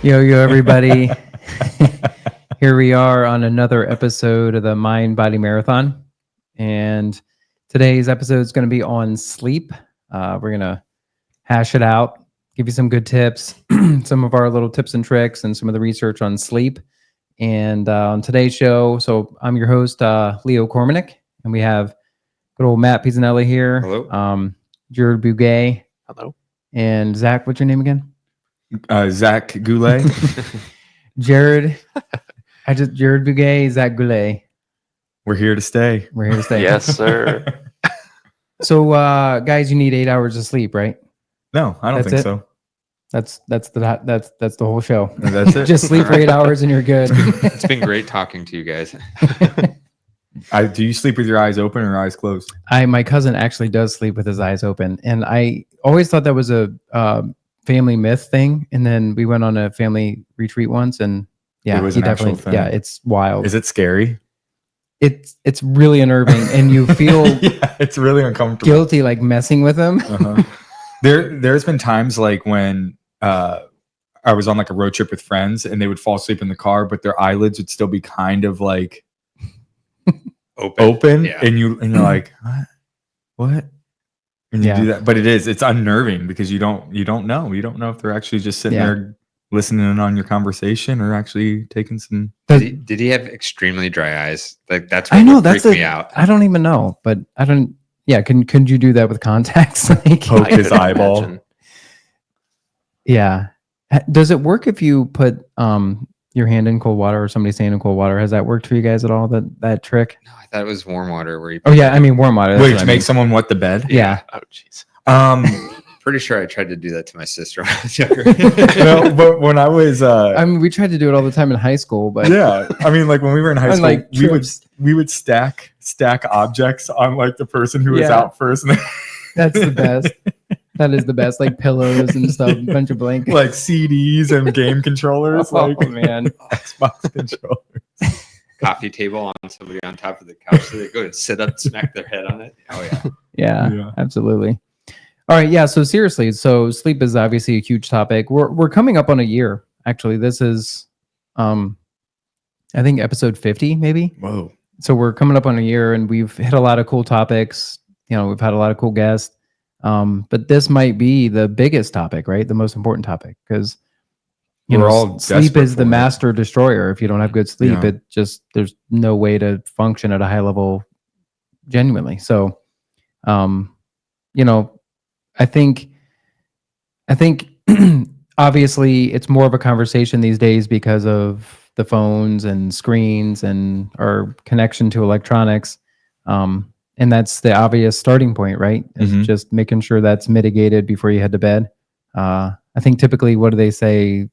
Yo, everybody. Here we are on another episode of the Mind Body Marathon. And today's episode is going to be on sleep. We're going to hash it out, give you some good tips, some of our little tips and tricks, and some of the research on sleep. And on today's show, so I'm your host, Leo Kormanik, and we have good old Matt Pisanelli here. Hello. Jared Bugaj. Hello. And Zach, what's your name again? Zach Goulet. Jared Bugaj, Zach Goulet. We're here to stay. We're here to stay. Yes, sir. So, guys, you need 8 hours of sleep, right? No, I don't think so. That's the whole show. That's it. Just sleep for 8 hours and you're good. It's been great talking to you guys. Do you sleep with your eyes open or eyes closed? My cousin actually does sleep with his eyes open, and I always thought that was a family myth thing. And then we went on a family retreat once, and It was he an actual definitely, thing. it's wild. Is it scary? It's really unnerving, and you feel Yeah, it's really uncomfortable. guilty like messing with him. Uh-huh. There's been times like when I was on like a road trip with friends, and they would fall asleep in the car, but their eyelids would still be kind of like open, Yeah. and you're like, what? And you Yeah. do that, but it's unnerving because you don't know if they're actually just sitting Yeah. there listening in on your conversation or actually taking some. Did he have extremely dry eyes? Like that's what I know would that's freak me out. I don't even know, but I don't. Yeah, could you do that with contacts? Like, Poke I his couldn't eyeball. imagine. yeah. Does it work if you put your hand in cold water or somebody's hand in cold water? Has that worked for you guys at all? That trick? No, I thought it was warm water where you. Oh yeah, I mean warm water. that's Wait, what to I make mean. someone wet the bed? Yeah. Oh, jeez. Pretty sure I tried to do that to my sister when I was younger. No, but when I was I mean, we tried to do it all the time in high school, but yeah, I mean, like when we were in high On, school, like, trips. we would stack objects on like the person who was Yeah. out first, and that's the best. That is the best, like pillows and stuff, a bunch of blankets. like CDs and game controllers, Oh like man, Xbox controllers. Coffee table on somebody on top of the couch so they go and sit up, smack their head on it. Oh yeah. yeah, Yeah. absolutely. All right, yeah. So seriously, so sleep is obviously a huge topic. We're coming up on a year. Actually, this is, I think episode 50, maybe. Whoa. So we're coming up on a year, and we've hit a lot of cool topics. You know, we've had a lot of cool guests. But this might be the biggest topic, right? The most important topic, because We're all sleep desperate is the for it. master destroyer. If you don't have good sleep, Yeah. it just there's no way to function at a high level genuinely. So, you know, I think obviously it's more of a conversation these days because of the phones and screens and our connection to electronics. And that's the obvious starting point, right? Is Mhm. just making sure that's mitigated before you head to bed. I think typically, what do they say?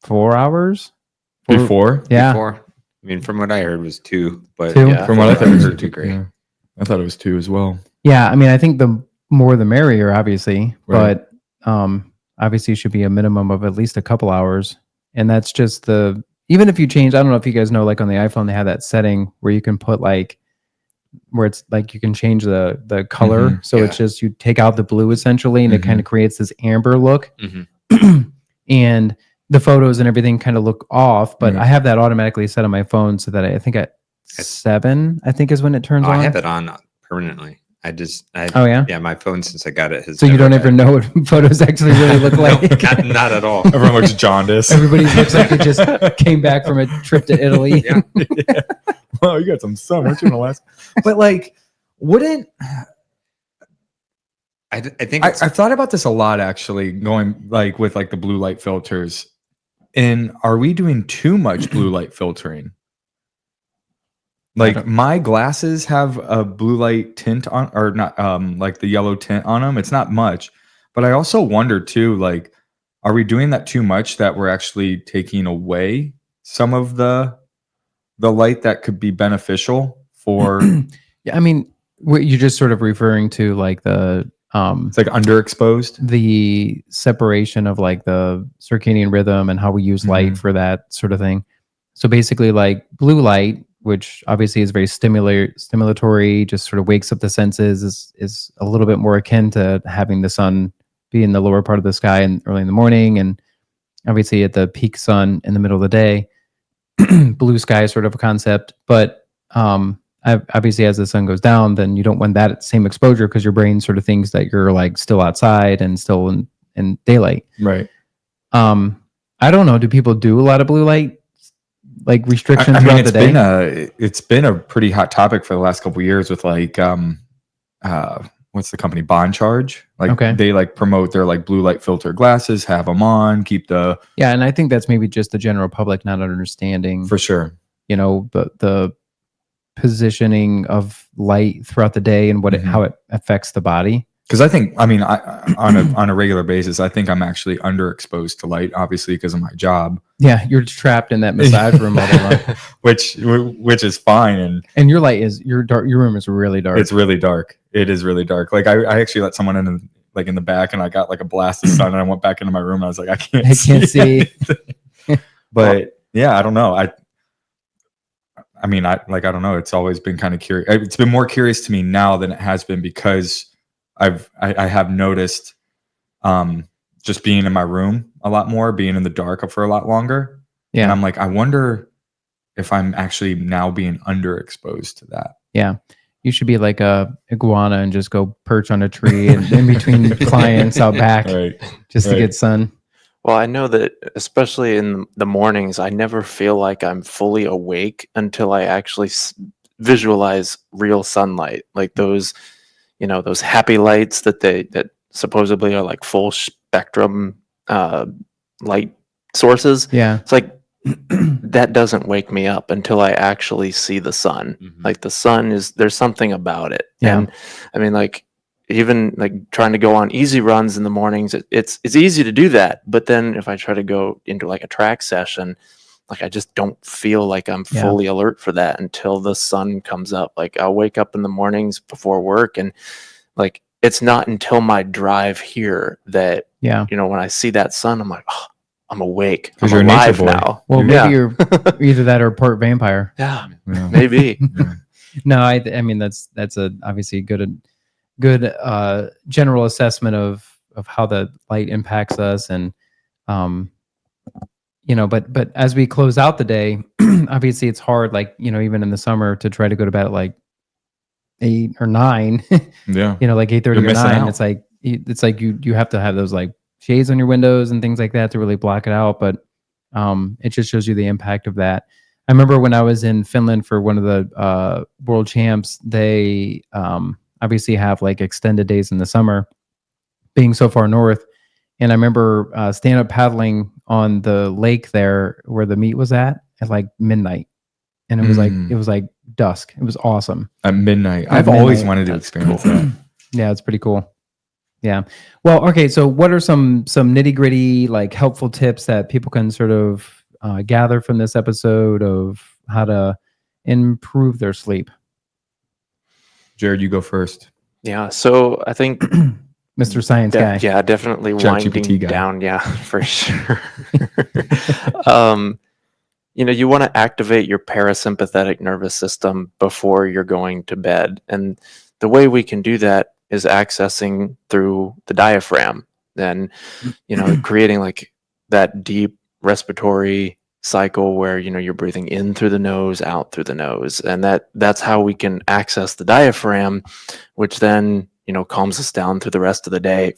4 hours? Before? Yeah. Before, I mean, from what I heard was 2, but 2? Yeah. From what I thought, hours it would be great. yeah. I thought it was 2 as well. Yeah. I mean, I think the more the merrier, obviously, Right. but obviously should be a minimum of at least a couple hours. And that's just even if you change, I don't know if you guys know, like on the iPhone, they have that setting where you can put where it's like you can change the color. Mhm. So it's just, you take out the blue essentially, and it Mhm. kind of creates this amber look. Mhm. And the photos and everything kind of look off, but Mhm. I have that automatically set on my phone so that I think at 7, I think is when it turns Oh, on. I have it on permanently. Oh yeah. Yeah, my phone since I got it has. So you never don't had- even know what photos actually really look No, like. not at all. Everyone looks jaundiced. Everybody looks like they just came back from a trip to Italy. Yeah. Yeah. Well, you got some sun. Weren't you in Alaska? But like, wouldn't I think I thought about this a lot actually, going like with like the blue light filters. And are we doing too much blue light filtering? Like my glasses have a blue light tint on, or not, like the yellow tint on them. It's not much, but I also wonder too, like, are we doing that too much that we're actually taking away some of the light that could be beneficial for? Yeah, I mean, you're just sort of referring to like the It's like underexposed. the separation of like the circadian rhythm and how we use light Mhm. for that sort of thing. So basically, like blue light, which obviously is very stimulatory, just sort of wakes up the senses, is a little bit more akin to having the sun be in the lower part of the sky and early in the morning, and obviously at the peak sun in the middle of the day, blue sky sort of a concept. But obviously, as the sun goes down, then you don't want that same exposure because your brain sort of thinks that you're like still outside and still in daylight. Right. I don't know. Do people do a lot of blue light like restrictions I mean, throughout the day? it's been a pretty hot topic for the last couple of years with like what's the company, Bond Charge? Like Okay. they like promote their like blue light filter glasses, have them on, keep the Yeah, and I think that's maybe just the general public not understanding, for sure. you know, the positioning of light throughout the day and what how it affects the body. Because I think, I mean, on a regular basis, I think I'm actually underexposed to light, obviously because of my job. Yeah, you're trapped in that massage room all day long. which is fine, and your light is your room is really dark. It's really dark. It is really dark. Like I actually let someone in like in the back, and I got like a blast of sun, and I went back into my room, and I was like, I can't see. But yeah, I don't know. I mean, I don't know. It's always been kind of curious. It's been more curious to me now than it has been because I have noticed just being in my room a lot more, being in the dark for a lot longer. Yeah. And I'm like, I wonder if I'm actually now being underexposed to that. Yeah. You should be like a iguana and just go perch on a tree and in between clients out back just to get sun. Well, I know that especially in the mornings, I never feel like I'm fully awake until I actually visualize real sunlight, like those, you know, those happy lights that supposedly are like full spectrum light sources. Yeah. It's like that doesn't wake me up until I actually see the sun. Mm-hmm. Like the sun there's something about it. Yeah. And I mean, like even like trying to go on easy runs in the mornings, it's easy to do that. But then if I try to go into like a track session, like I just don't feel like I'm fully alert for that until the sun comes up. Like I'll wake up in the mornings before work, and like it's not until my drive here that you know, when I see that sun, I'm like, oh, I'm awake. I'm alive now. Well, maybe you're either that or part vampire. Yeah. Maybe. No, I mean that's obviously a good general assessment of how the light impacts us, and you know, but as we close out the day, obviously it's hard, like, you know, even in the summer to try to go to bed at like 8 or 9. Yeah. You know, like 8:30 or 9. It's like you have to have those like shades on your windows and things like that to really block it out. But it just shows you the impact of that. I remember when I was in Finland for one of the world champs, they obviously have like extended days in the summer, being so far north. And I remember stand up paddling on the lake there where the meet was at like midnight. And it was like dusk. It was awesome. At midnight. I've always wanted to experience that. Yeah, it's pretty cool. Yeah. Well, okay. So what are some nitty gritty, like helpful tips that people can sort of gather from this episode of how to improve their sleep? Jared, you go first. Yeah. So I think Mr. Science guy. Yeah, definitely winding down. Yeah, for sure. You know, you want to activate your parasympathetic nervous system before you're going to bed. And the way we can do that is accessing through the diaphragm, and, you know, creating like that deep respiratory cycle where, you know, you're breathing in through the nose, out through the nose. And that's how we can access the diaphragm, which then, you know, calms us down through the rest of the day,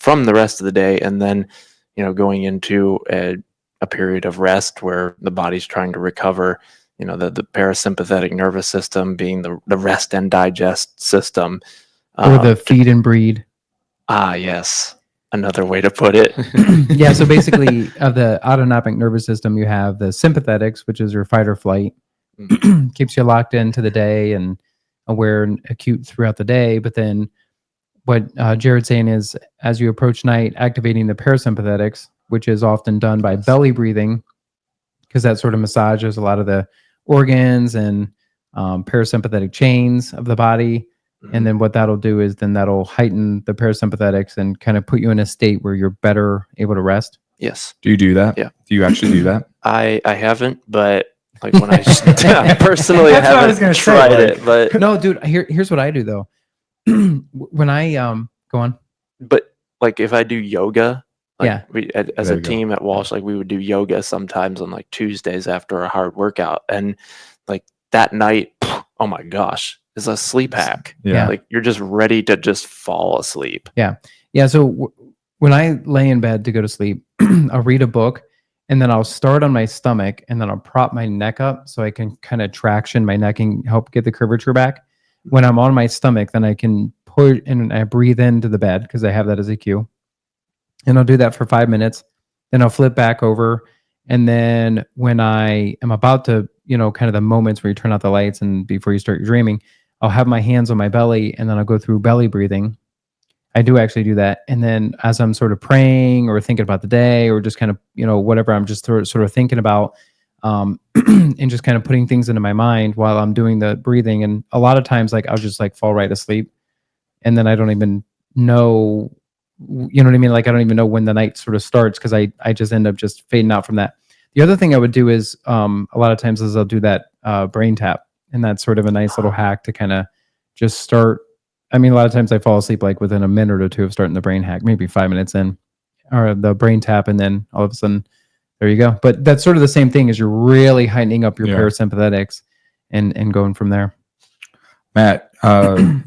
and then, you know, going into a period of rest where the body's trying to recover, you know, the parasympathetic nervous system being the rest and digest system. Or the feed and breed. Ah, yes. Another way to put it. Yeah. So basically, of the autonomic nervous system, you have the sympathetics, which is your fight or flight, keeps you locked into the day and aware and acute throughout the day. But then what Jared's saying is, as you approach night, activating the parasympathetics, which is often done by belly breathing, because that sort of massages a lot of the organs and parasympathetic chains of the body. And then what that'll do is then that'll heighten the parasympathetics and kind of put you in a state where you're better able to rest. Yes. Do you do that? Yeah. Do you actually do that? I haven't, but like when I personally I haven't tried it. But no, dude, here's what I do though. When I go on. But like if I do yoga, Like Yeah. we as There a you go. team at Walsh, like we would do yoga sometimes on like Tuesdays after a hard workout, and like that night, oh my gosh, is a sleep hack. Yeah. Like you're just ready to just fall asleep. Yeah. So when I lay in bed to go to sleep, I'll read a book and then I'll start on my stomach and then I'll prop my neck up so I can kind of traction my neck and help get the curvature back. When I'm on my stomach, then I can put and I breathe into the bed because I have that as a cue. And I'll do that for 5 minutes. Then I'll flip back over. And then when I am about to, kind of the moments where you turn out the lights and before you start your dreaming, I'll have my hands on my belly and then I'll go through belly breathing. I do actually do that. And then as I'm sort of praying or thinking about the day or just kind of, whatever I'm just sort of thinking about, and just kind of putting things into my mind while I'm doing the breathing. And a lot of times, like, I'll just like fall right asleep. And then I don't even know, you know what I mean? Like, I don't even know when the night sort of starts because I just end up just fading out from that. The other thing I would do is a lot of times is I'll do that brain tap. And that's sort of a nice little hack to kind of just start. I mean, a lot of times I fall asleep like within a minute or two of starting the brain hack, maybe 5 minutes in, or the brain tap, and then all of a sudden, there you go. But that's sort of the same thing as you're really heightening up your parasympathetics and going from there. Matt,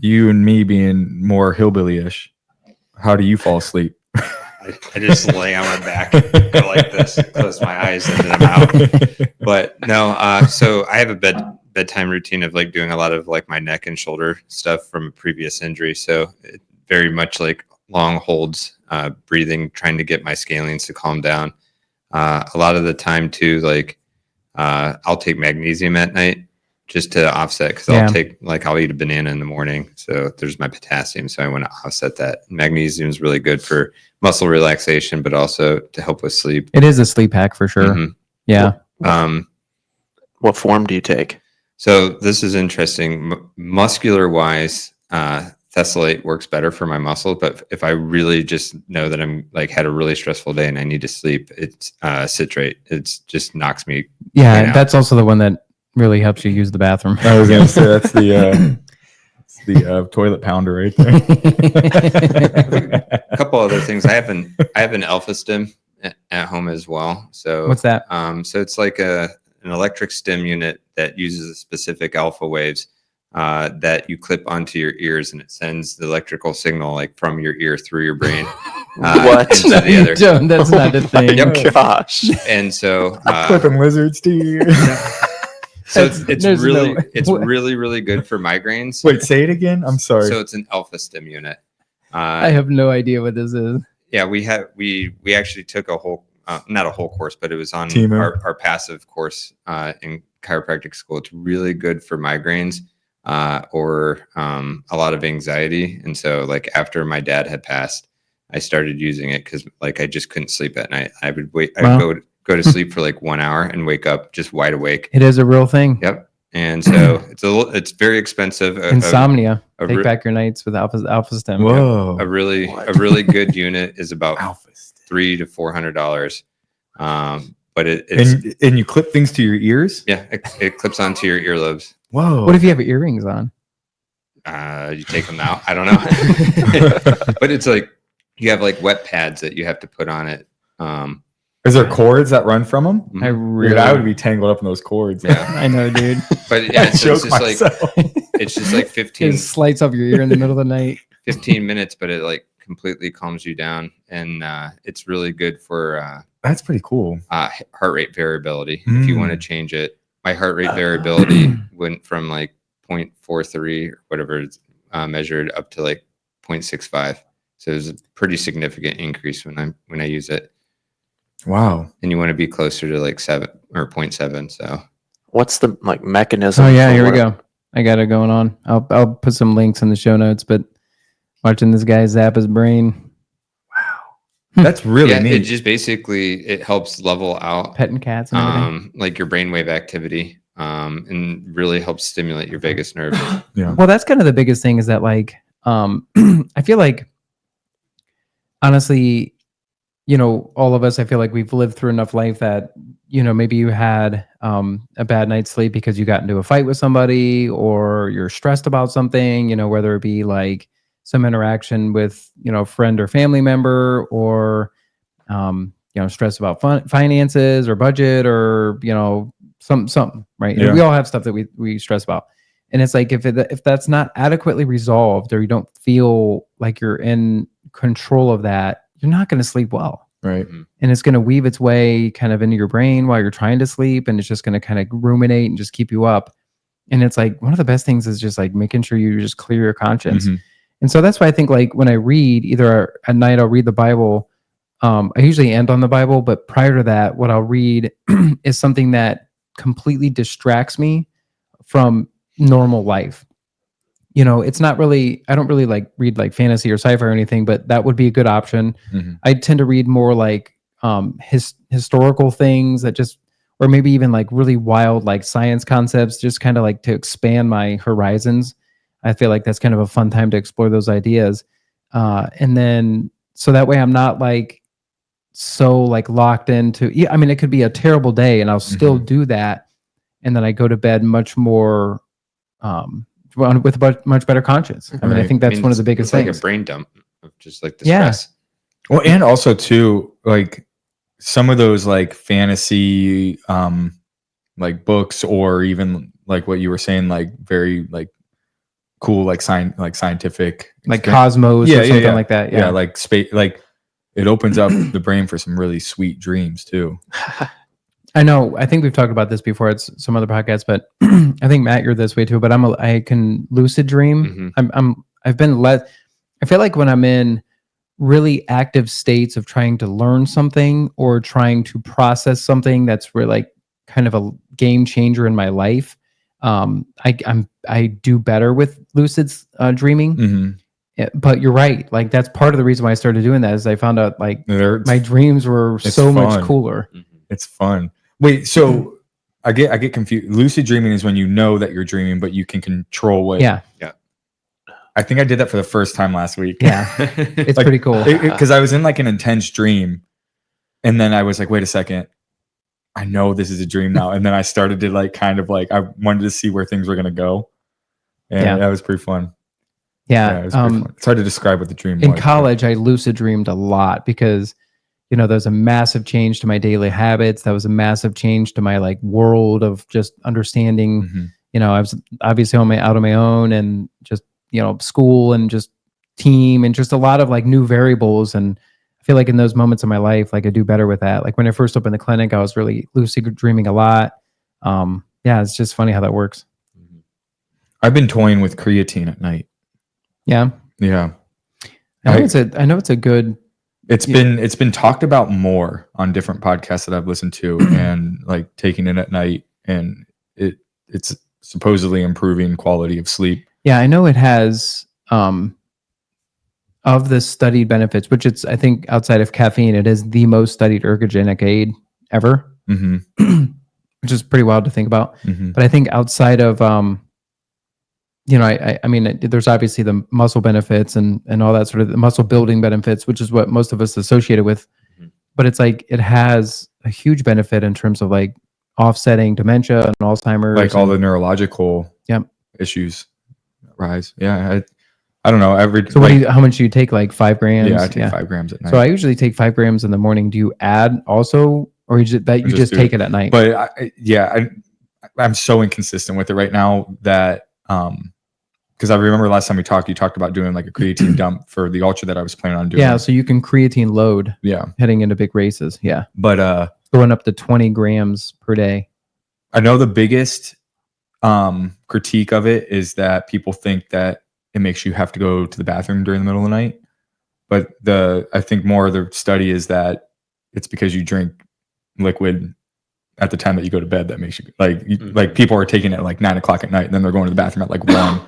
you and me being more hillbilly-ish, how do you fall asleep? I just lay on my back, go like this, close my eyes, and then I'm out. But no, so I have a bedtime routine of like doing a lot of like my neck and shoulder stuff from a previous injury. So it very much like long holds, breathing, trying to get my scalenes to calm down. A lot of the time too, like I'll take magnesium at night just to offset because I'll eat a banana in the morning. So there's my potassium. So I want to offset that. Magnesium is really good for muscle relaxation, but also to help with sleep. It is a sleep hack for sure. Mm-hmm. Yeah. What form do you take? So this is interesting. Muscular wise, Thessalate works better for my muscles, but if I really just know that I'm like had a really stressful day and I need to sleep, it's citrate. It's just knocks me. Yeah, right that's also the one that really helps you use the bathroom. I was gonna say that's the toilet pounder right there. A couple other things. I have an Alpha-Stim at home as well. So what's that? So it's like an electric stim unit that uses a specific alpha waves that you clip onto your ears, and it sends the electrical signal like from your ear through your brain. What? Into the other. Don't, that's not a thing. Yep. Gosh. And so clipping lizards to your ear. So it's really good for migraines. Wait, say it again. I'm sorry. So it's an Alpha-Stim unit. I have no idea what this is. Yeah, we actually took a whole not a whole course, but it was on our passive course in chiropractic school. It's really good for migraines or a lot of anxiety. And so like after my dad had passed, I started using it because like I just couldn't sleep at night. I would go to sleep for like 1 hour and wake up just wide awake. It is a real thing. Yep. And so it's very expensive. Insomnia. Take back your nights with Alpha-Stim. Whoa. A really good unit is about $300 to $400. But it's and you clip things to your ears. Yeah, it clips onto your earlobes. Whoa. What if you have earrings on? You take them out. I don't know. But it's like you have like wet pads that you have to put on it. Is there cords that run from them? I would be tangled up in those cords. Yeah, I know, dude. But yeah, it's just like 15. It slides off your ear in the middle of the night. 15 minutes, but it like completely calms you down, and it's really good for that's pretty cool. Heart rate variability. If you want to change it, my heart rate variability went from like 0.43 or whatever it's measured up to like 0.65. So it was a pretty significant increase when I use it. Wow. And you want to be closer to like 7 or 0.7. So what's the like mechanism? Oh yeah, here we go. I got it going on. I'll put some links in the show notes, but watching this guy zap his brain. Wow. That's really neat. It just basically it helps level out petting cats and everything. Like your brainwave activity. And really helps stimulate your vagus nerve. Yeah. Well, that's kind of the biggest thing is that like I feel like honestly, all of us, I feel like we've lived through enough life that, maybe you had a bad night's sleep because you got into a fight with somebody or you're stressed about something, whether it be like some interaction with, a friend or family member, or stress about finances or budget or, something, right? Yeah. We all have stuff that we stress about. And it's like, if that's not adequately resolved or you don't feel like you're in control of that, you're not going to sleep well. Right. And it's going to weave its way kind of into your brain while you're trying to sleep. And it's just going to kind of ruminate and just keep you up. And it's like, one of the best things is just like making sure you just clear your conscience. And so that's why I think, like, when I read, either at night, I'll read the Bible. I usually end on the Bible, but prior to that, what I'll read is something that completely distracts me from normal life. It's not really, I don't really like read like fantasy or sci-fi or anything, but that would be a good option. I tend to read more like historical things that just, or maybe even like really wild like science concepts, just kind of like to expand my horizons. I feel like that's kind of a fun time to explore those ideas. And then, so that way I'm not like so like locked into, it could be a terrible day and I'll still do that. And then I go to bed much more, with a much better conscience. I think that's one of the biggest things. Like a brain dump of just like the stress. Well, and also too, like some of those like fantasy, like books, or even like what you were saying, like very like cool, like scientific, like Cosmos or something like that. Yeah, like space, like it opens up the brain for some really sweet dreams too. I know. I think we've talked about this before. It's some other podcasts, but I think Matt, you're this way too. But I can lucid dream. I feel like when I'm in really active states of trying to learn something or trying to process something that's really like kind of a game changer in my life, I do better with lucid dreaming. But you're right. Like that's part of the reason why I started doing that is I found out like my dreams were so much cooler. It's fun. Wait, so I get confused. Lucid dreaming is when you know that you're dreaming, but you can control what. Yeah. I think I did that for the first time last week. Yeah, it's like, pretty cool. Because I was in like an intense dream, and then I was like, wait a second, I know this is a dream now. And then I started to like kind of like I wanted to see where things were gonna go, and that was pretty fun. Yeah, it was pretty fun. It's hard to describe what the dream was. In college, I lucid dreamed a lot because there was a massive change to my daily habits. That was a massive change to my like world of just understanding. I was obviously out on my own and just, school and just team and just a lot of like new variables. And I feel like in those moments of my life, like I do better with that. Like when I first opened the clinic, I was really lucid dreaming a lot. It's just funny how that works. I've been toying with creatine at night. Yeah. Yeah. I know it's a good. It's been talked about more on different podcasts that I've listened to, and like taking it at night, and it's supposedly improving quality of sleep. Yeah, I know it has of the studied benefits, which it's, I think outside of caffeine, it is the most studied ergogenic aid ever, which is pretty wild to think about. But I think outside of there's obviously the muscle benefits and all that sort of the muscle building benefits, which is what most of us associate it with. But it's like it has a huge benefit in terms of like offsetting dementia and Alzheimer's, like all the neurological issues rise. Yeah, I don't know. So how much do you take? Like 5 grams? Yeah, I take 5 grams at night. So I usually take 5 grams in the morning. Do you add also, or you just take it at night? But I'm so inconsistent with it right now that because I remember last time we talked, you talked about doing like a creatine dump for the ultra that I was planning on doing. Yeah, so you can creatine load. Yeah, heading into big races. Yeah, but going up to 20 grams per day. I know the biggest critique of it is that people think that it makes you have to go to the bathroom during the middle of the night. But I think more of the study is that it's because you drink liquid at the time that you go to bed that makes you like people are taking it at like 9 o'clock at night, and then they're going to the bathroom at like 1.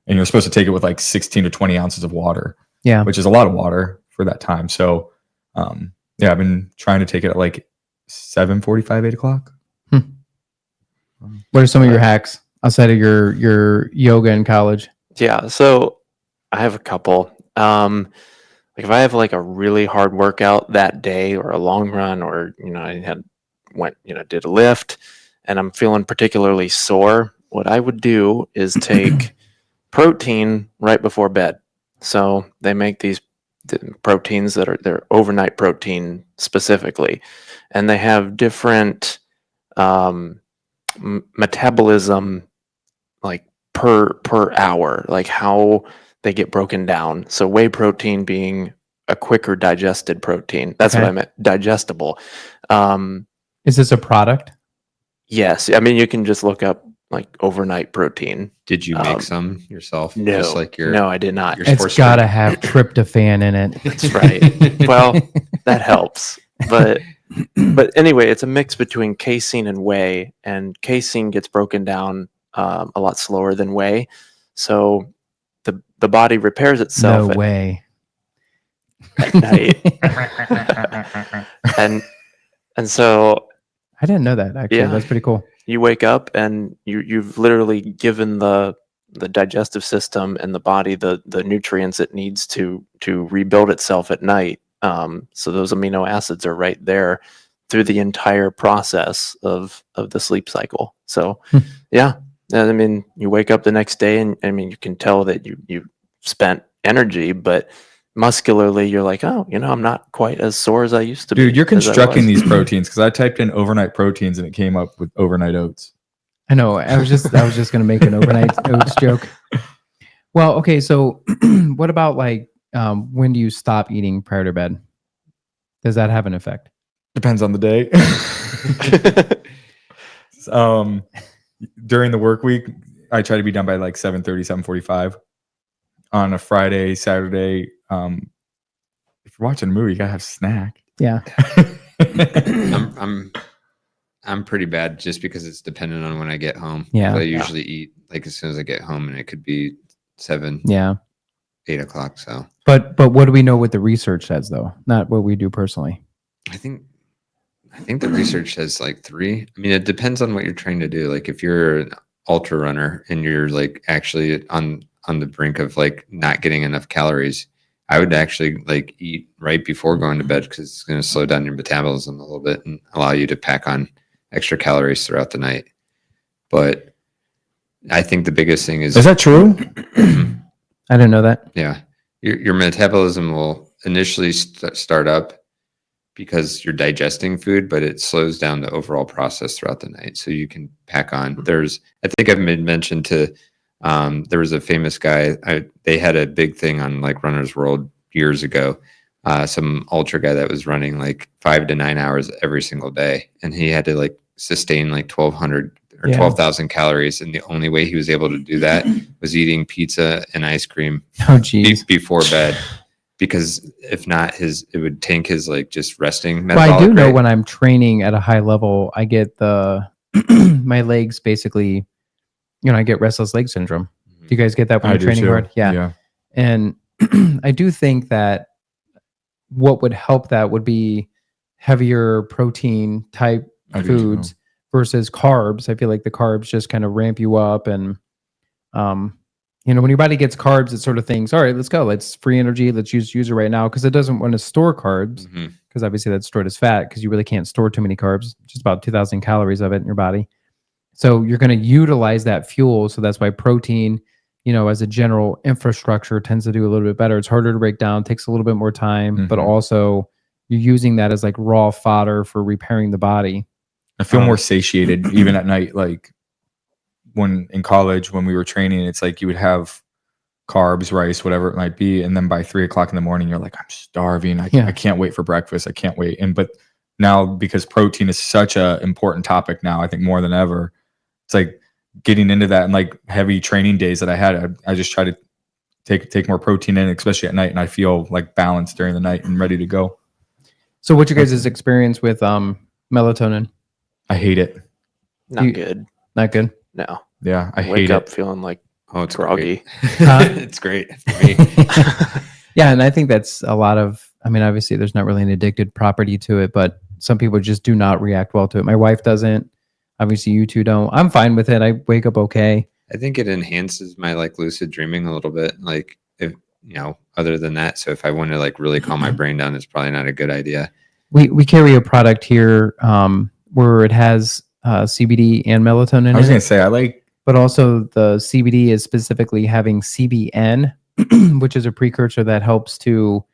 And you're supposed to take it with like 16 to 20 ounces of water. Yeah. Which is a lot of water for that time. So, I've been trying to take it at like 7:45, 8 o'clock. What are some of your hacks outside of your yoga in college? Yeah. So I have a couple. Like if I have like a really hard workout that day or a long run, or, I did a lift and I'm feeling particularly sore, what I would do is take protein right before bed. So they make these proteins that are they're overnight protein specifically, and they have different metabolism, like per hour, like how they get broken down. So whey protein being a quicker digested protein. That's what Okay. I meant. Digestible. Is this a product? Yes, I mean you can just look up like overnight protein. Did you make some yourself? No, Just like your no, I did not. your It's sports got to drink? have tryptophan in it. That's right. Well, that helps. But anyway, it's a mix between casein and whey, and casein gets broken down a lot slower than whey, so the body repairs itself No way. at night, and so I didn't know that, actually. Yeah. That's pretty cool. you wake up and you've literally given the digestive system and the body the nutrients it needs to rebuild itself at night. So those amino acids are right there through the entire process of the sleep cycle. So yeah, and I mean you wake up the next day and I mean you can tell that you spent energy, but muscularly you're like, oh, I'm not quite as sore as I used to be. Dude, you're as I constructing was. these proteins because I typed in overnight proteins and it came up with overnight oats. I know. I was just going to make an overnight oats joke. Well, okay. So what about like when do you stop eating prior to bed? Does that have an effect? Depends on the day. During the work week, I try to be done by like 7:30, 7:45. On a Friday, Saturday, if you're watching a movie, you gotta have a snack. Yeah. I'm pretty bad just because it's dependent on when I get home. Yeah. I usually eat like as soon as I get home, and it could be 7, Yeah. 8 o'clock. So But what do we know what the research says, though? Not what we do personally. I think the research says like 3. I mean, it depends on what you're trying to do. Like if you're an ultra runner and you're like actually on the brink of like not getting enough calories, I would actually like eat right before going to bed because it's going to slow down your metabolism a little bit and allow you to pack on extra calories throughout the night. But I think the biggest thing is that true? I didn't know that. yeah, your metabolism will initially start up because you're digesting food, but it slows down the overall process throughout the night. So you can pack on. I think I've made mention to, there was a famous guy, they had a big thing on like Runner's World years ago. Some ultra guy that was running like 5 to 9 hours every single day. And he had to like sustain like 1,200 or 12,000 calories. And the only way he was able to do that was eating pizza and ice cream Oh, geez. before bed. Because if not, it would tank his like just resting Well, metabolic I do know rate. when I'm training at a high level, I get my legs basically, I get restless leg syndrome. Do you guys get that when you're training hard? Yeah. And I do think that what would help that would be heavier protein type I do foods versus carbs. I feel like the carbs just kind of ramp you up, and when your body gets carbs, it sort of thinks, all right, let's go. Let's free energy. Let's use it right now, because it doesn't want to store carbs, because obviously that's stored as fat, because you really can't store too many carbs, just about 2,000 calories of it in your body. So you're going to utilize that fuel. So that's why protein, as a general infrastructure, tends to do a little bit better. It's harder to break down, takes a little bit more time, but also you're using that as like raw fodder for repairing the body. I feel more satiated even at night. Like when in college, when we were training, it's like you would have carbs, rice, whatever it might be. And then by 3 o'clock in the morning, you're like, I'm starving. I can't wait for breakfast. I can't wait. But now, because protein is such a important topic now, I think more than ever, it's like getting into that, and like heavy training days that I had, I just try to take more protein in, especially at night. And I feel like balanced during the night and ready to go. So what's your guys' experience with melatonin? I hate it. Not good. Not good? No. Yeah, I hate Wake up it. feeling like It's groggy. It's great for me. Yeah, and I think that's a lot of, obviously there's not really an addicted property to it, but some people just do not react well to it. My wife doesn't. Obviously you two don't. I'm fine with it. I wake up okay. I think it enhances my like lucid dreaming a little bit. Like if other than that, so if I want to like really calm my brain down, it's probably not a good idea. We carry a product here where it has CBD and melatonin. I was going to say, but also the CBD is specifically having CBN, which is a precursor that helps to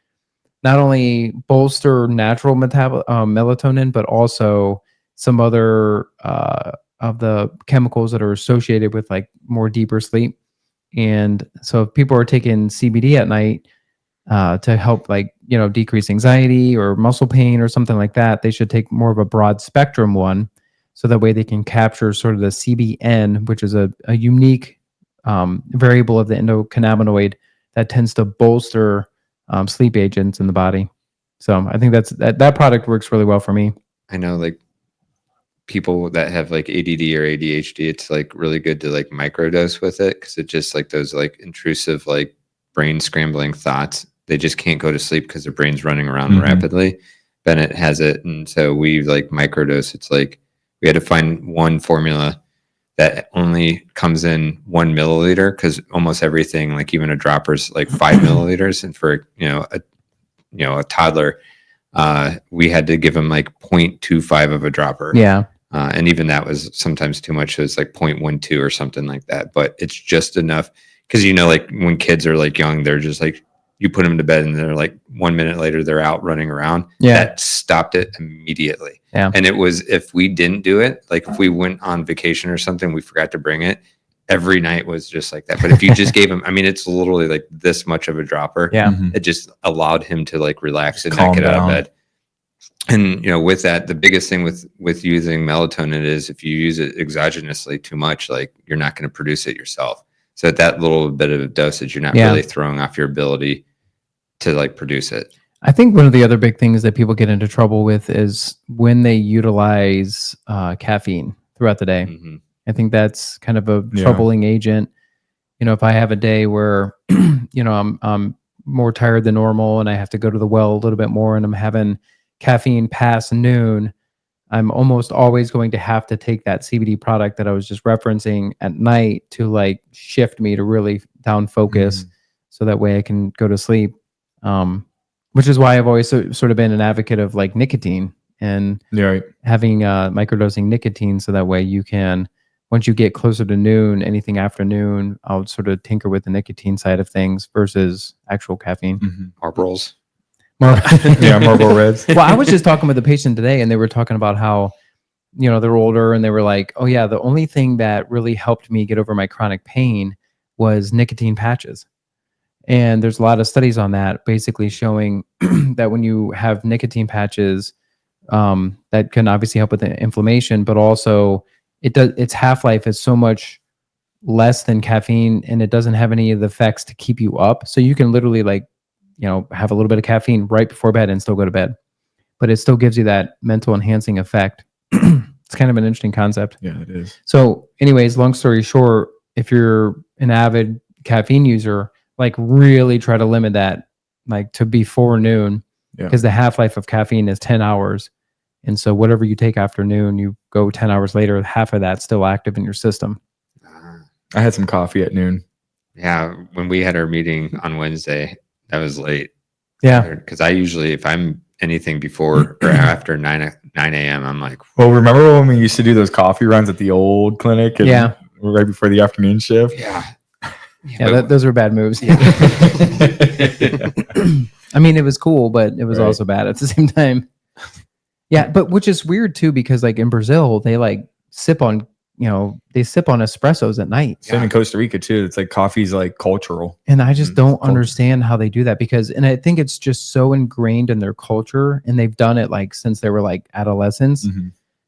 not only bolster natural melatonin, but also some other of the chemicals that are associated with like more deeper sleep. And so if people are taking CBD at night to help like, decrease anxiety or muscle pain or something like that, they should take more of a broad spectrum one. So that way they can capture sort of the CBN, which is a unique variable of the endocannabinoid that tends to bolster sleep agents in the body. So I think that product works really well for me. I know like people that have like ADD or ADHD, it's like really good to like microdose with it because it just like those like intrusive like brain scrambling thoughts. They just can't go to sleep because their brain's running around rapidly. Bennett has it, and so we like microdose. It's like we had to find one formula that only comes in 1 milliliter because almost everything, like even a dropper, is like 5 milliliters, and for a toddler, we had to give him like 0.25 of a dropper. Yeah. And even that was sometimes too much. So it's like 0.12 or something like that. But it's just enough because, like when kids are like young, they're just like, you put them to bed and they're like 1 minute later, they're out running around. Yeah. That stopped it immediately. Yeah. And it was, if we didn't do it, like if we went on vacation or something, we forgot to bring it, every night was just like that. But if you just gave him, I mean, it's literally like this much of a dropper. Yeah. It just allowed him to like relax and Calm not get out of down. bed. And with that, the biggest thing with using melatonin is if you use it exogenously too much, like you're not going to produce it yourself. So at that little bit of a dosage, you're not really throwing off your ability to like produce it. I think one of the other big things that people get into trouble with is when they utilize caffeine throughout the day. Mm-hmm. I think that's kind of a troubling agent. If I have a day where, I'm more tired than normal and I have to go to the well a little bit more and I'm having caffeine past noon, I'm almost always going to have to take that CBD product that I was just referencing at night to like shift me to really down focus so that way I can go to sleep. Which is why I've always sort of been an advocate of like nicotine and having microdosing nicotine so that way you can, once you get closer to noon, anything afternoon, I'll sort of tinker with the nicotine side of things versus actual caffeine. Marlboros. Marlboro Reds. Well, I was just talking with a patient today and they were talking about how, they're older and they were like, oh yeah, the only thing that really helped me get over my chronic pain was nicotine patches. And there's a lot of studies on that basically showing that when you have nicotine patches, that can obviously help with the inflammation, but also its half-life is so much less than caffeine and it doesn't have any of the effects to keep you up. So you can literally like, have a little bit of caffeine right before bed and still go to bed, but it still gives you that mental enhancing effect. It's kind of an interesting concept. Yeah, it is. So anyways, long story short, if you're an avid caffeine user, like really try to limit that like to before noon because the half-life of caffeine is 10 hours. And so whatever you take after noon, you go 10 hours later, half of that's still active in your system. I had some coffee at noon. Yeah. When we had our meeting on Wednesday, that was late. Yeah. Because I usually, if I'm anything before or after 9 a.m., I'm like, well, remember when we used to do those coffee runs at the old clinic? And right before the afternoon shift? Yeah. Yeah, those were bad moves. Yeah. I mean, it was cool, but it was also bad at the same time. Yeah, but which is weird too, because like in Brazil, they like sip on espressos at night. Same in Costa Rica too. It's like coffee's like cultural. And I just don't understand how they do that and I think it's just so ingrained in their culture and they've done it like since they were like adolescents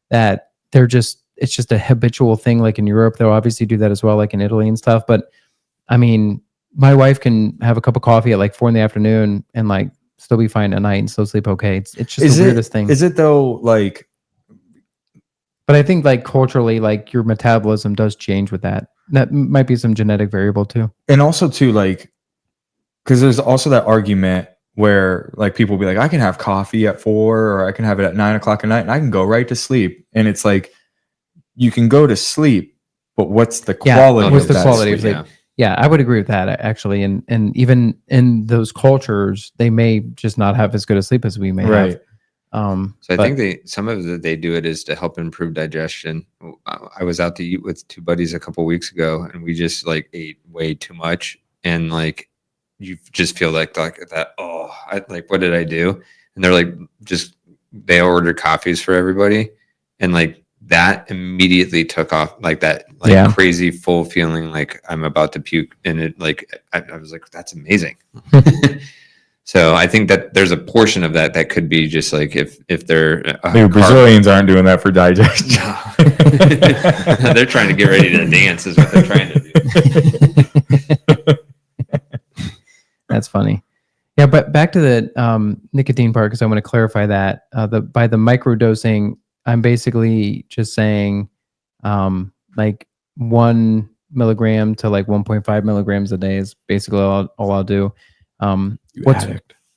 that it's just a habitual thing. Like in Europe, they'll obviously do that as well, like in Italy and stuff. But I mean, my wife can have a cup of coffee at like 4 p.m. and like still be fine at night and still sleep okay. It's just the weirdest thing. Is it though? Like, but I think like culturally, like your metabolism does change with that. That might be some genetic variable too. And also too, like, because there's also that argument where like people will be like, I can have coffee at 4 or I can have it at 9 o'clock at night and I can go right to sleep. And it's like, you can go to sleep, but what's the quality? What's the quality of sleep? Yeah, I would agree with that actually. And even in those cultures, they may just not have as good a sleep as we may have. So I think some of they do it is to help improve digestion. I was out to eat with 2 buddies a couple weeks ago and we just like ate way too much. And like you just feel like that. Oh, what did I do? And they're like, they ordered coffees for everybody, and like that immediately took off, like that, like crazy full feeling like I'm about to puke, and it like I was like, that's amazing. So I think that there's a portion of that could be just like if they're Brazilians aren't doing that for digestion. No. They're trying to get ready to dance is what they're trying to do. That's funny. Yeah, but back to the nicotine part, because I want to clarify that by the microdosing, I'm basically just saying like 1 milligram to like 1.5 milligrams a day is basically all I'll do.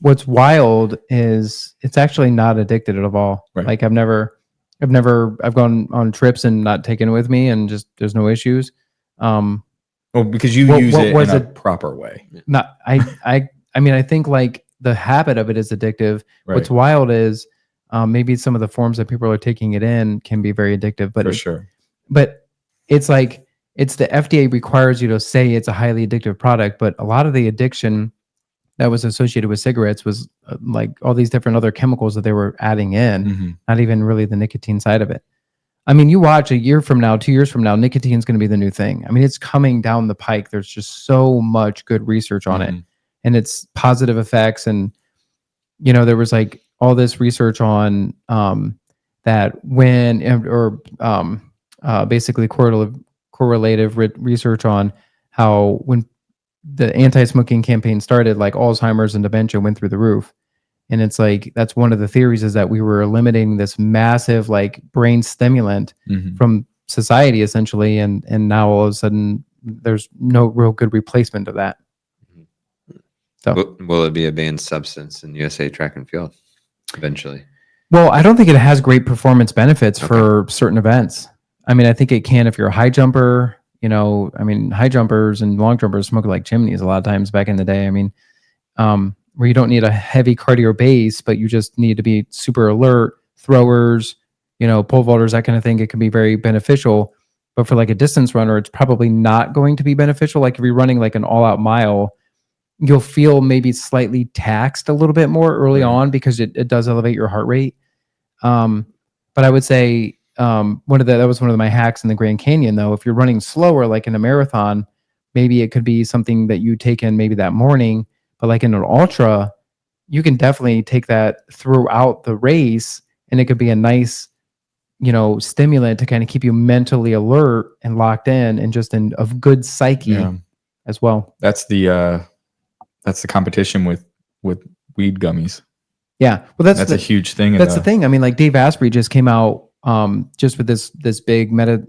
What's wild is it's actually not addicted at all. Right. Like I've gone on trips and not taken it with me, and just there's no issues. Well, because you use it in a proper way. I mean, I think like the habit of it is addictive. Right. What's wild is maybe some of the forms that people are taking it in can be very addictive. But for sure. But it's like the FDA requires you to say it's a highly addictive product, but a lot of the addiction that was associated with cigarettes was like all these different other chemicals that they were adding in, not even really the nicotine side of it. I mean, you watch a year from now, 2 years from now, nicotine is going to be the new thing. I mean, it's coming down the pike. There's just so much good research on it and its positive effects. And, you know, there was like all this research on that basically correlative research on how when the anti-smoking campaign started, like Alzheimer's and dementia went through the roof. And it's like, that's one of the theories, is that we were eliminating this massive like brain stimulant from society essentially. And now all of a sudden there's no real good replacement of that. So will it be a banned substance in USA track and field eventually? Well, I don't think it has great performance benefits for certain events. I mean, I think it can if you're a high jumper. You know, I mean, high jumpers and long jumpers smoke like chimneys a lot of times back in the day. I mean, where you don't need a heavy cardio base, but you just need to be super alert. Throwers, you know, pole vaulters, that kind of thing, it can be very beneficial. But for like a distance runner, it's probably not going to be beneficial. Like if you're running like an all-out mile, you'll feel maybe slightly taxed a little bit more early on because it does elevate your heart rate. But I would say that was one of my hacks in the Grand Canyon, though. If you're running slower, like in a marathon, maybe it could be something that you take in maybe that morning. But like in an ultra, you can definitely take that throughout the race, and it could be a nice, you know, stimulant to kind of keep you mentally alert and locked in, and just in of good psyche as well. That's the competition with weed gummies. Yeah, well, that's a huge thing. That's the thing. I mean, like Dave Asprey just came out just with this big meta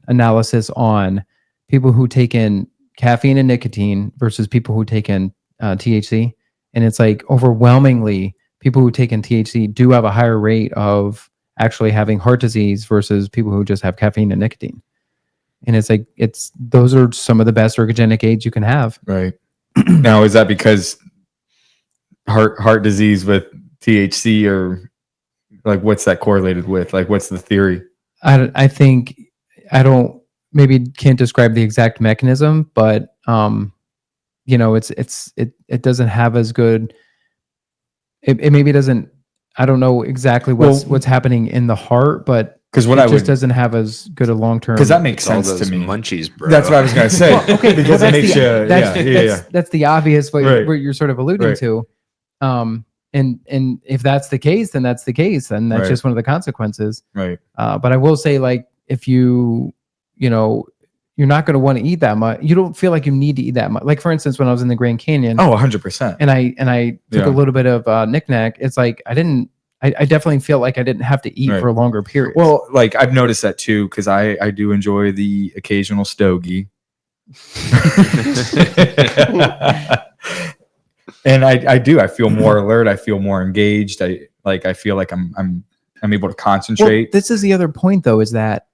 analysis on people who take in caffeine and nicotine versus people who take in THC, and it's like overwhelmingly people who take in THC do have a higher rate of actually having heart disease versus people who just have caffeine and nicotine. And it's like those are some of the best ergogenic aids you can have. Right. Now, is that because heart disease with THC, or like what's that correlated with? Like what's the theory? I think maybe can't describe the exact mechanism, but you know, it doesn't have as good. It maybe doesn't. I don't know exactly what's happening in the heart, but because it doesn't have as good a long term. Because that makes sense to me. Munchies, bro. That's what I was going to say. Well, okay, because it makes that's the obvious what you're sort of alluding to. And if that's the case, then that's the case, and that's just one of the consequences. Right. But I will say, like, if you know, you're not going to want to eat that much. You don't feel like you need to eat that much. Like, for instance, when I was in the Grand Canyon. Oh, 100%. And I took a little bit of knick-knack. It's like I definitely feel like I didn't have to eat for a longer period. Well, like I've noticed that too, because I do enjoy the occasional stogie. And I do. I feel more alert. I feel more engaged. I feel like I'm able to concentrate. Well, this is the other point, though, is that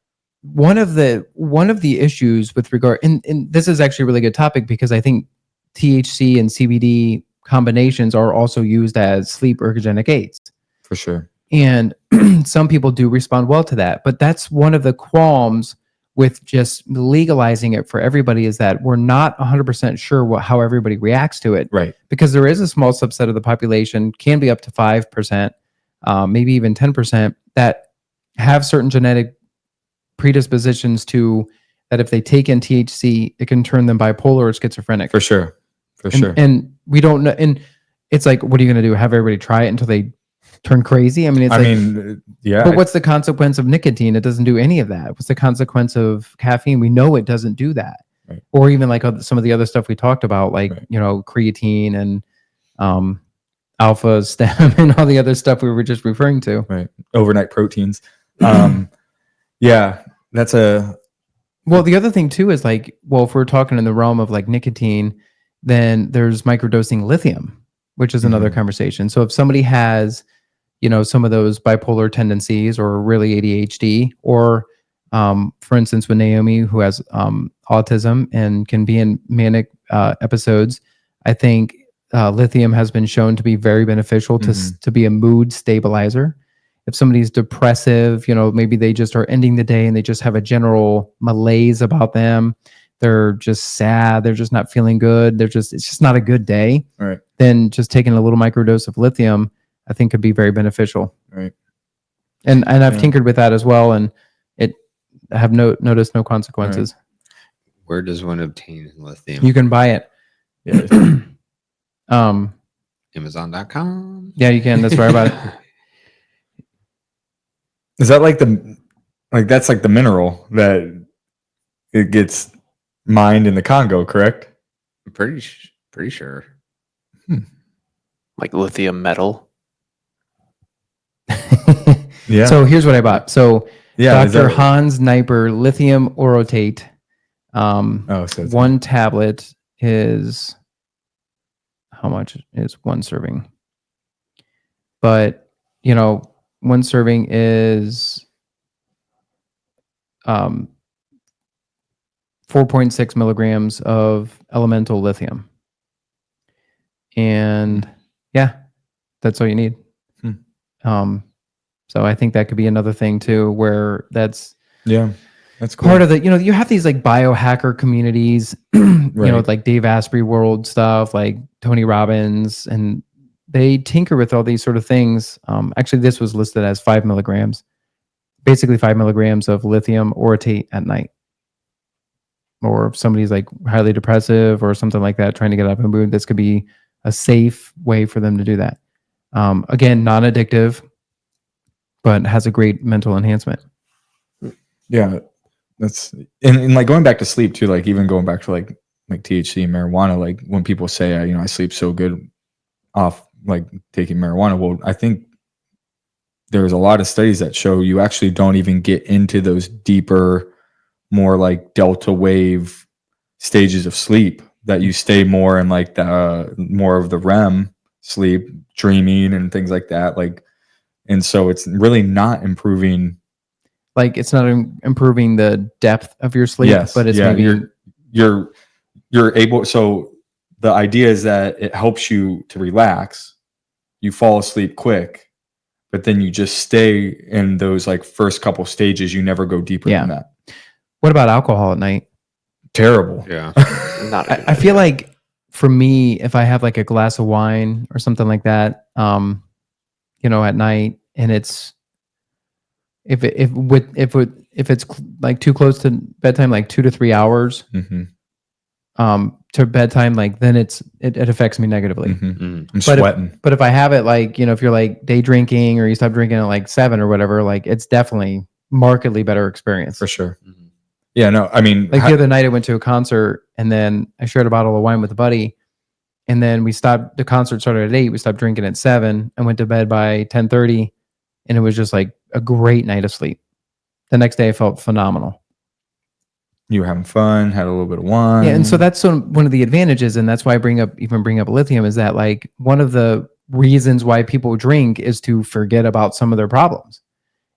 one of the issues with regard, and this is actually a really good topic, because I think THC and CBD combinations are also used as sleep ergogenic aids. For sure. And some people do respond well to that, but that's one of the qualms with just legalizing it for everybody is that we're not 100% sure how everybody reacts to it. Right. Because there is a small subset of the population, can be up to 5%, maybe even 10%, that have certain genetic predispositions to that if they take in THC, it can turn them bipolar or schizophrenic. For sure. And we don't know. And it's like, what are you going to do? Have everybody try it until they turn crazy? I mean, yeah. But what's the consequence of nicotine? It doesn't do any of that. What's the consequence of caffeine? We know it doesn't do that. Right. Or even like some of the other stuff we talked about, like, Right. Creatine and Alpha-Stim and all the other stuff we were just referring to. Right. Overnight proteins. Yeah, that's Well, the other thing too is like, well, if we're talking in the realm of like nicotine, then there's microdosing lithium, which is another conversation. So if somebody has, some of those bipolar tendencies or really ADHD, or for instance, with Naomi, who has autism and can be in manic episodes, I think lithium has been shown to be very beneficial to be a mood stabilizer. If somebody's depressive, maybe they just are ending the day and they just have a general malaise about them. They're just sad. They're just not feeling good. It's just not a good day. right. Then just taking a little microdose of lithium, I think could be very beneficial. Right. And I've tinkered with that as well. And I have noticed no consequences. Right. Where does one obtain lithium? You can buy it. Yeah. Amazon.com. Yeah, you can. That's right about it. Is that that's like the mineral that it gets mined in the Congo, correct? I'm pretty sure. Like lithium metal. Yeah. So here's what I bought. So yeah, Dr. Hans Neiper lithium orotate. so it's One tablet is, how much is one serving? But, one serving is 4.6 milligrams of elemental lithium. And yeah, that's all you need. So I think that could be another thing too, where that's cool. part of the, you have these like biohacker communities, Right. like Dave Asprey world stuff, like Tony Robbins, and they tinker with all these sort of things. Actually, this was listed as 5 milligrams, basically 5 milligrams of lithium orotate at night. Or if somebody's like highly depressive or something like that, trying to get out of a mood, this could be a safe way for them to do that. Again, non-addictive, but has a great mental enhancement. Yeah, that's and like going back to sleep too. Like even going back to like THC and marijuana. Like when people say, I sleep so good off like taking marijuana. Well, I think there's a lot of studies that show you actually don't even get into those deeper, more like delta wave stages of sleep. That you stay more in like the more of the REM sleep, dreaming and things like that. Like, and so it's really not improving. Like it's not improving the depth of your sleep, but it's maybe you're able. So the idea is that it helps you to relax. You fall asleep quick, but then you just stay in those like first couple stages. You never go deeper than that. What about alcohol at night? Terrible. Yeah. I feel like for me, if I have like a glass of wine or something like that, at night, and it's if it's like too close to bedtime, like 2 to 3 hours to bedtime, like then it affects me negatively. I'm sweating. But if I have it like, if you're like day drinking or you stop drinking at like 7 or whatever, like it's definitely markedly better experience. For sure. Yeah, no, I mean, like the other night I went to a concert and then I shared a bottle of wine with a buddy, and then the concert started at 8. We stopped drinking at 7 and went to bed by 10:30, and it was just like a great night of sleep. The next day I felt phenomenal. You were having fun, had a little bit of wine. Yeah, and so that's one of the advantages, and that's why I bring up lithium, is that like one of the reasons why people drink is to forget about some of their problems.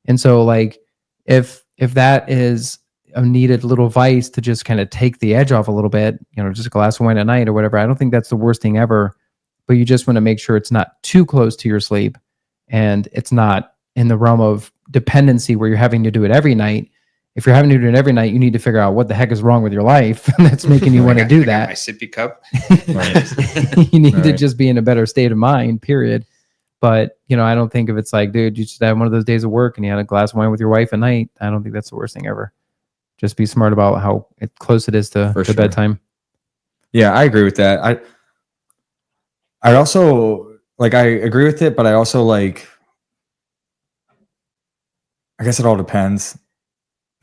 And so like if that is a needed little vice to just kind of take the edge off a little bit, just a glass of wine at night or whatever, I don't think that's the worst thing ever, but you just want to make sure it's not too close to your sleep and it's not in the realm of dependency where you're having to do it every night. if you're having to do it every night, you need to figure out what the heck is wrong with your life that's making you want to do I got my that. sippy cup. You need to Right. just be in a better state of mind, period. But, I don't think if it's like, dude, you just had one of those days of work and you had a glass of wine with your wife at night, I don't think that's the worst thing ever. Just be smart about how close it is to For sure. bedtime. Yeah, I agree with that. I also like, I agree with it, but I also like, I guess it all depends.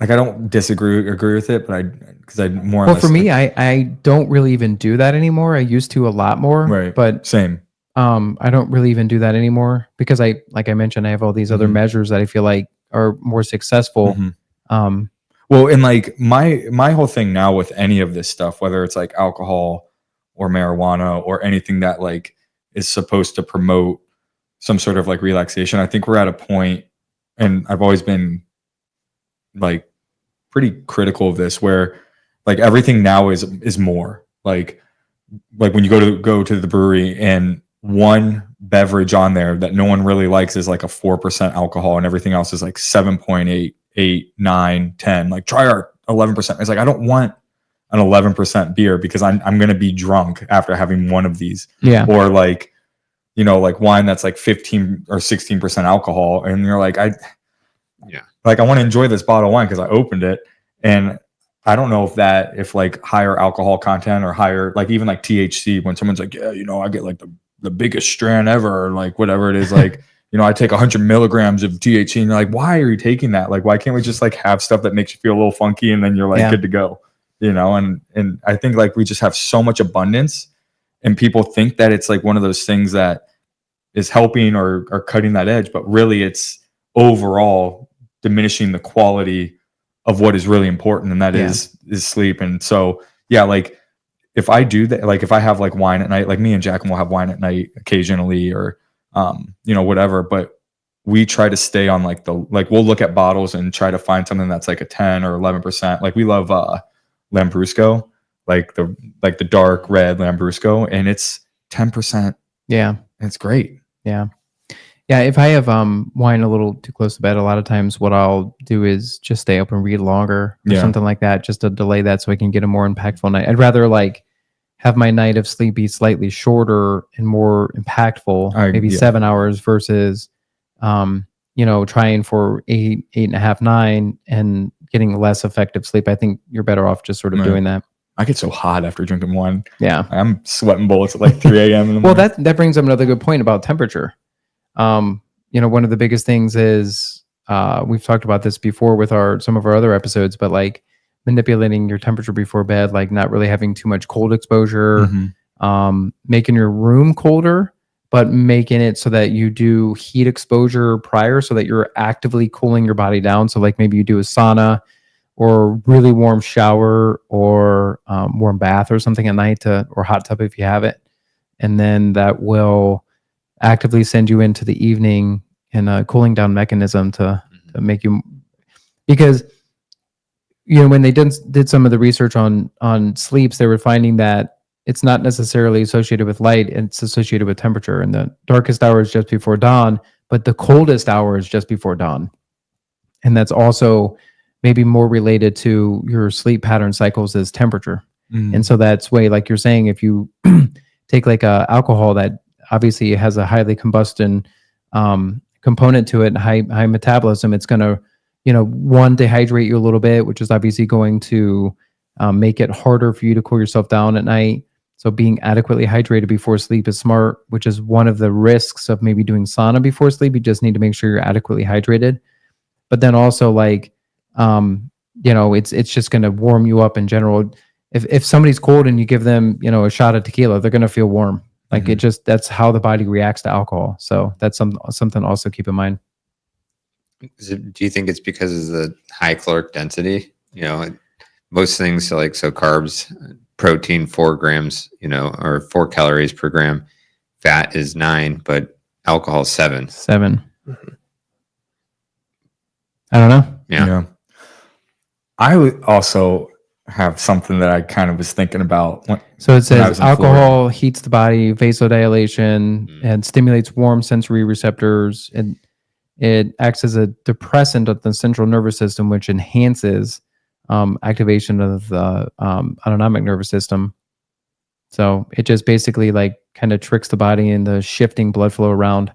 Like, I don't agree with it, but because I more or Well, less for me, like, I don't really even do that anymore. I used to a lot more, right. but Same. I don't really even do that anymore because like I mentioned, I have all these other Mhm. measures that I feel like are more successful. Mhm. Well, and like my whole thing now with any of this stuff, whether it's like alcohol or marijuana or anything that like is supposed to promote some sort of like relaxation, I think we're at a point, and I've always been like pretty critical of this, where like everything now is more like when you go to the brewery and one beverage on there that no one really likes is like a 4% alcohol and everything else is like 7.8, 8, 9, 10. Like, try our 11%. It's like, I don't want an 11% beer because I'm going to be drunk after having one of these. Yeah. Or like, like wine that's like 15 or 16% alcohol. And you're like, I want to enjoy this bottle of wine because I opened it. And I don't know if like higher alcohol content or higher, like even like THC, when someone's like, yeah, I get like the biggest strand ever, or like whatever it is, like, I take 100 milligrams of THC, and you're like, why are you taking that? Like, why can't we just like have stuff that makes you feel a little funky and then you're like good to go, and I think like we just have so much abundance, and people think that it's like one of those things that is helping or cutting that edge, but really it's overall diminishing the quality of what is really important, and that is sleep. And so, yeah, like if I do that, like if I have like wine at night, like me and Jack will have wine at night occasionally, or whatever, but we try to stay on like we'll look at bottles and try to find something that's like a 10 or 11%. Like we love Lambrusco, like the dark red Lambrusco, and it's 10%. Yeah. And it's great. Yeah. Yeah, if I have wine a little too close to bed, a lot of times what I'll do is just stay up and read longer or something like that, just to delay that so I can get a more impactful night. I'd rather like have my night of sleep be slightly shorter and more impactful, maybe 7 hours versus, trying for 8.5, 9 and getting less effective sleep. I think you're better off just sort of doing that. I get so hot after drinking wine. Yeah. I'm sweating bullets at like 3 a.m. in the Well, morning. that brings up another good point about temperature. One of the biggest things is we've talked about this before with some of our other episodes, but like manipulating your temperature before bed, like not really having too much cold exposure, making your room colder, but making it so that you do heat exposure prior so that you're actively cooling your body down. So like maybe you do a sauna or really warm shower or warm bath or something at night, or hot tub if you have it. And then that will actively send you into the evening in a cooling down mechanism to make you, because when they did some of the research on sleeps, they were finding that it's not necessarily associated with light, it's associated with temperature, and the darkest hour is just before dawn, but the coldest hour is just before dawn. And that's also maybe more related to your sleep pattern cycles as temperature. And so that's way, like you're saying, if you take like a alcohol that obviously has a highly combustion component to it and high metabolism, it's going to, one, dehydrate you a little bit, which is obviously going to make it harder for you to cool yourself down at night. So being adequately hydrated before sleep is smart, which is one of the risks of maybe doing sauna before sleep. You just need to make sure you're adequately hydrated. But then also like, it's just going to warm you up in general. If somebody's cold and you give them, a shot of tequila, they're going to feel warm. Like that's how the body reacts to alcohol. So that's something also keep in mind. Do you think it's because of the high caloric density? Most things so carbs, protein 4 grams, or 4 calories per gram, fat is 9, but alcohol is 7. 7. I don't know. Yeah. I would also have something that I kind of was thinking about. So it says alcohol heats the body, vasodilation, and stimulates warm sensory receptors, and it acts as a depressant of the central nervous system, which enhances activation of the autonomic nervous system. So it just basically like kind of tricks the body into shifting blood flow around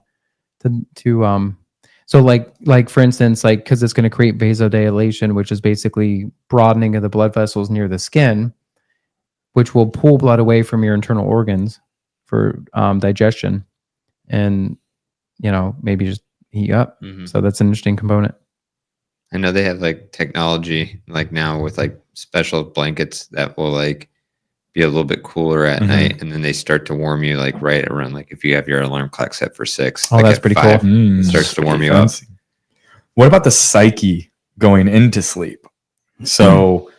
so like for instance, like because it's going to create vasodilation, which is basically broadening of the blood vessels near the skin, which will pull blood away from your internal organs for digestion, and maybe just heat up. So that's an interesting component. I know they have like technology like now with like special blankets that will like be a little bit cooler at night, and then they start to warm you like right around, like if you have your alarm clock set for 6. Oh, like that's pretty 5, cool. It starts to warm you up. What about the psyche going into sleep? So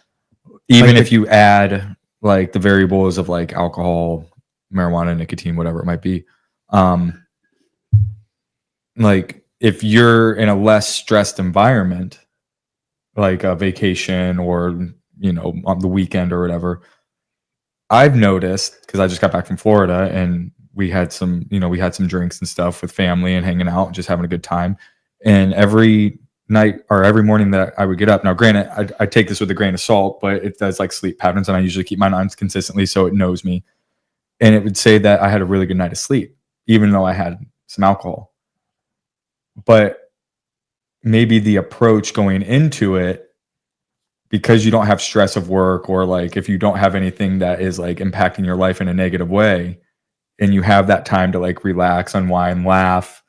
even if you add like the variables of like alcohol, marijuana, nicotine, whatever it might be, like if you're in a less stressed environment, like a vacation or on the weekend or whatever, I've noticed, because I just got back from Florida and we had some drinks and stuff with family and hanging out and just having a good time. And every night or every morning that I would get up, now granted, I take this with a grain of salt, but it does like sleep patterns, and I usually keep mine on consistently so it knows me. And it would say that I had a really good night of sleep, even though I had some alcohol. But maybe the approach going into it, because you don't have stress of work, or like if you don't have anything that is like impacting your life in a negative way, and you have that time to like relax, unwind, laugh,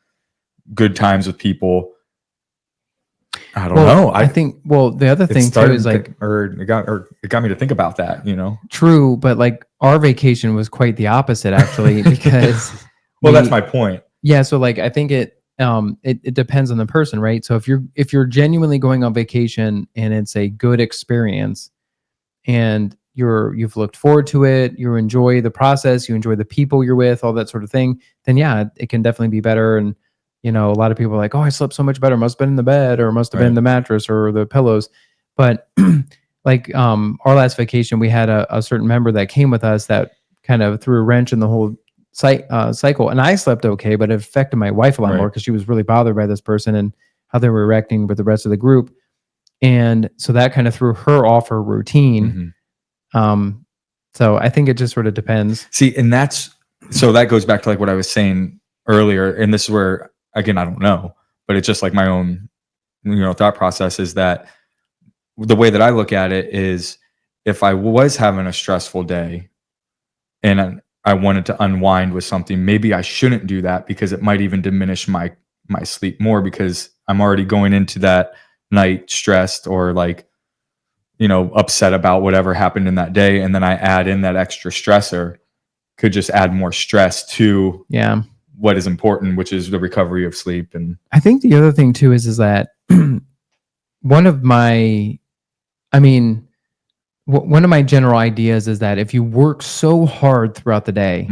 good times with people. I don't know. I think the other thing too is like, it got me to think about that, True, but like our vacation was quite the opposite actually, because that's my point. Yeah, so like I think it depends on the person, right? So if you're genuinely going on vacation and it's a good experience and you've looked forward to it, you enjoy the process, you enjoy the people you're with, all that sort of thing, then yeah, it can definitely be better. And a lot of people are like, oh, I slept so much better, must have been in the bed, or must have been the mattress or the pillows. But like our last vacation, we had a certain member that came with us that kind of threw a wrench in the whole cycle. And I slept okay, but it affected my wife a lot more because she was really bothered by this person and how they were reacting with the rest of the group. And so that kind of threw her off her routine. So I think it just sort of depends. See, and so that goes back to like what I was saying earlier. And this is where, again, I don't know, but it's just like my own, thought process is that the way that I look at it is, if I was having a stressful day and I wanted to unwind with something, maybe I shouldn't do that, because it might even diminish my sleep more, because I'm already going into that night stressed or like, upset about whatever happened in that day. And then I add in that extra stressor, could just add more stress to what is important, which is the recovery of sleep. And I think the other thing too is that one of my general ideas is that if you work so hard throughout the day,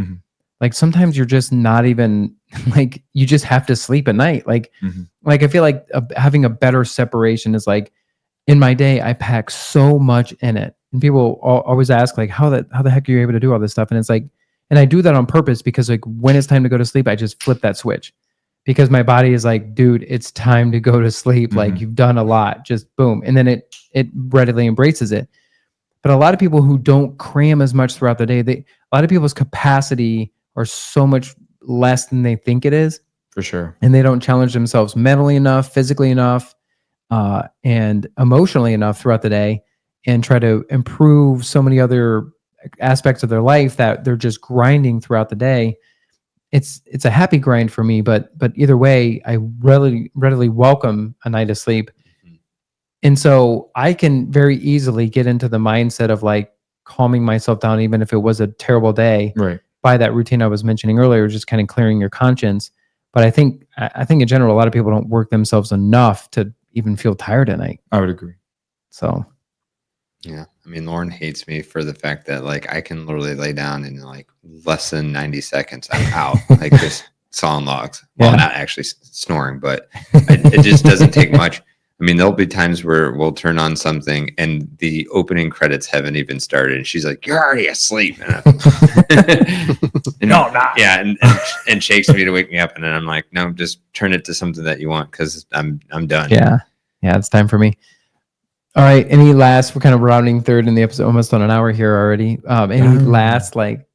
like sometimes you're just not even like, you just have to sleep at night. Like I feel like having a better separation is like, in my day, I pack so much in it. And people always ask like, how the heck are you able to do all this stuff? And it's like, and I do that on purpose, because like when it's time to go to sleep, I just flip that switch, because my body is like, dude, it's time to go to sleep. Like you've done a lot, just boom. And then it readily embraces it. But a lot of people who don't cram as much throughout the day, a lot of people's capacity are so much less than they think it is. For sure. And they don't challenge themselves mentally enough, physically enough, and emotionally enough throughout the day, and try to improve so many other aspects of their life that they're just grinding throughout the day. It's a happy grind for me, but either way, I readily welcome a night of sleep. And so I can very easily get into the mindset of like calming myself down, even if it was a terrible day, by that routine I was mentioning earlier, just kind of clearing your conscience. But I think in general, a lot of people don't work themselves enough to even feel tired at night. I would agree. So, yeah. I mean, Lauren hates me for the fact that like I can literally lay down in like less than 90 seconds. I'm out, like just sawing logs. Well, not actually snoring, but it just doesn't take much. I mean, there'll be times where we'll turn on something and the opening credits haven't even started. And she's like, "You're already asleep." And No, not. Yeah, and shakes me to wake me up. And then I'm like, "No, just turn it to something that you want because I'm done." Yeah. Yeah, it's time for me. All right. Any last, we're kind of rounding third in the episode, almost on an hour here already. Any last like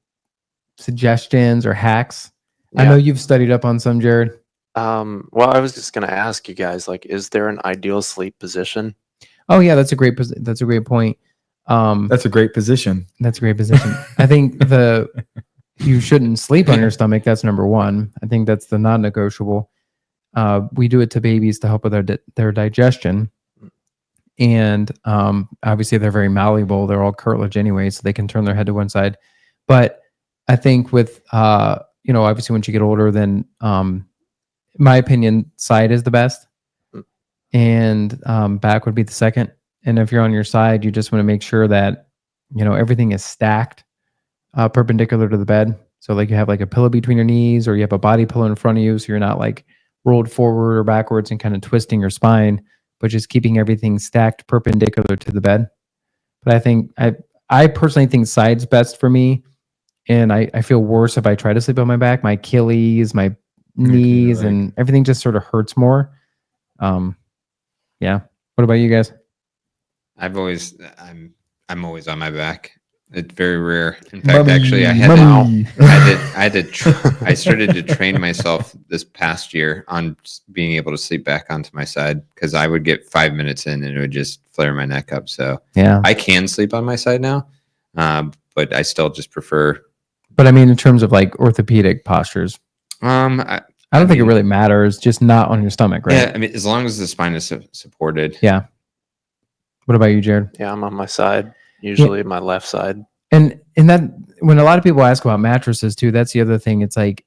suggestions or hacks? I know you've studied up on some, Jared. Well, I was just going to ask you guys, like, is there an ideal sleep position? Oh yeah, that's a great point. That's a great position. That's a great position. I think you shouldn't sleep on your stomach. That's number one. I think that's the non-negotiable. We do it to babies to help with their digestion. And obviously they're very malleable. They're all cartilage anyway, so they can turn their head to one side. But I think with, obviously once you get older, then in my opinion, side is the best. And back would be the second. And if you're on your side, you just want to make sure that, everything is stacked perpendicular to the bed. So like you have like a pillow between your knees, or you have a body pillow in front of you. So you're not like rolled forward or backwards and kind of twisting your spine, but just keeping everything stacked perpendicular to the bed. But I think I personally think side's best for me. And I feel worse if I try to sleep on my back. My Achilles, my knees, and everything just sort of hurts more. Yeah. What about you guys? I'm always on my back. It's very rare. In fact, actually, I started to train myself this past year on being able to sleep back onto my side, because I would get 5 minutes in and it would just flare my neck up. So yeah, I can sleep on my side now, but I still just prefer. But I mean, in terms of like orthopedic postures, I don't think it really matters. Just not on your stomach, right? Yeah, I mean, as long as the spine is supported. Yeah. What about you, Jared? Yeah, I'm on my side. Usually my left side. And that, when a lot of people ask about mattresses too, that's the other thing. It's like,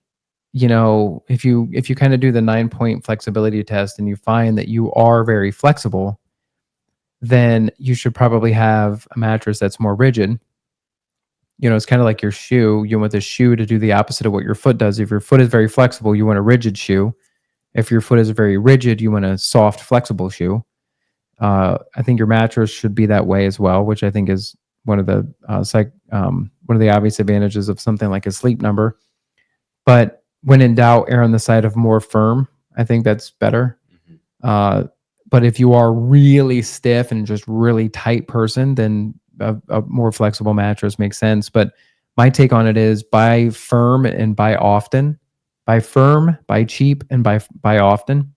if you kind of do the 9-point flexibility test and you find that you are very flexible, then you should probably have a mattress that's more rigid. It's kind of like your shoe. You want the shoe to do the opposite of what your foot does. If your foot is very flexible, you want a rigid shoe. If your foot is very rigid, you want a soft, flexible shoe. I think your mattress should be that way as well, which I think is one of the obvious advantages of something like a Sleep Number. But when in doubt, err on the side of more firm. I think that's better. But if you are really stiff and just really tight person, then a more flexible mattress makes sense. But my take on it is buy firm and buy often. Buy firm, buy cheap, and buy often.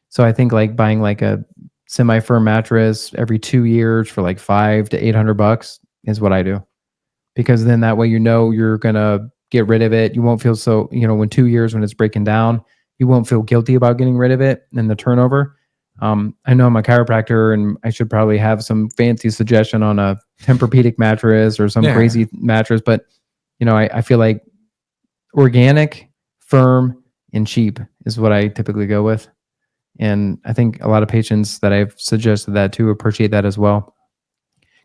So I think like buying like a semi-firm mattress every 2 years for like $500 to $800 is what I do, because then that way you're gonna get rid of it. You won't feel so, when 2 years when it's breaking down, you won't feel guilty about getting rid of it and the turnover. I know I'm a chiropractor and I should probably have some fancy suggestion on a Tempur-Pedic mattress or some crazy mattress, but I feel like organic, firm, and cheap is what I typically go with. And I think a lot of patients that I've suggested that to appreciate that as well.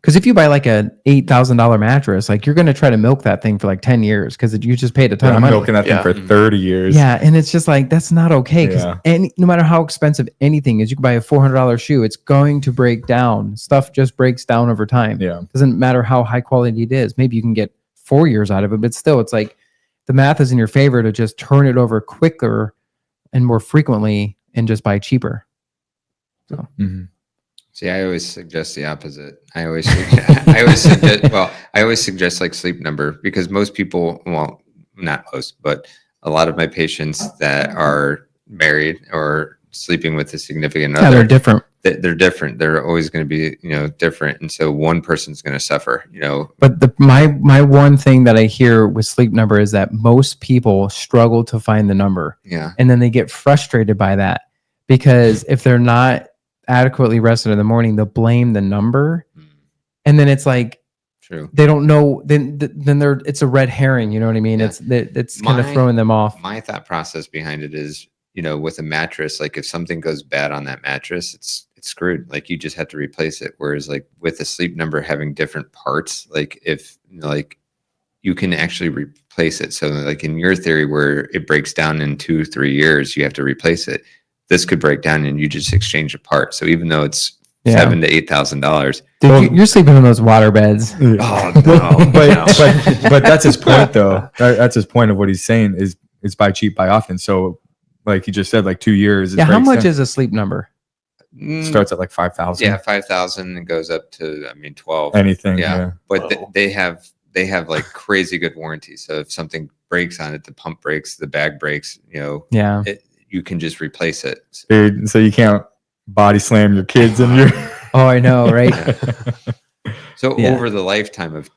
Because if you buy like a $8,000 mattress, like you're going to try to milk that thing for like 10 years because you just paid a ton of money. I'm milking that thing for 30 years. Yeah, and it's just like, that's not okay. Because no matter how expensive anything is, you can buy a $400 shoe, it's going to break down. Stuff just breaks down over time. Yeah, doesn't matter how high quality it is. Maybe you can get 4 years out of it, but still, it's like the math is in your favor to just turn it over quicker and more frequently and just buy cheaper. So. See, I always suggest the opposite. I always suggest like Sleep Number, because most people, well, not most, but a lot of my patients that are married or sleeping with a significant other, they're different. They're different. They're always going to be, different, and so one person's going to suffer. But my one thing that I hear with Sleep Number is that most people struggle to find the number. Yeah, and then they get frustrated by that, because if they're not adequately rested in the morning, they'll blame the number, and then it's like, true, they don't know. Then it's a red herring. You know what I mean? Yeah. It's kind of throwing them off. My thought process behind it is, with a mattress, like if something goes bad on that mattress, it's screwed. Like you just have to replace it. Whereas like with a Sleep Number having different parts, like if you can actually replace it. So like in your theory where it breaks down in 2-3 years, you have to replace it. this could break down and you just exchange a part. So even though it's Yeah. $7,000 to $8,000, Dude, you're sleeping in those water beds. oh no, but that's his point though. That's his point of what he's saying is buy cheap, buy often. So like he just said, like 2 years. Yeah, how much is a sleep number? Starts at like 5,000. Yeah, 5,000 and goes up to 12. Anything. Yeah, Yeah. but they have like crazy good warranty. So if something breaks on it, the pump breaks, the bag breaks, Yeah. you can just replace it. Dude, so you can't body slam your kids in your. Oh, I know, right? So Yeah. over the lifetime of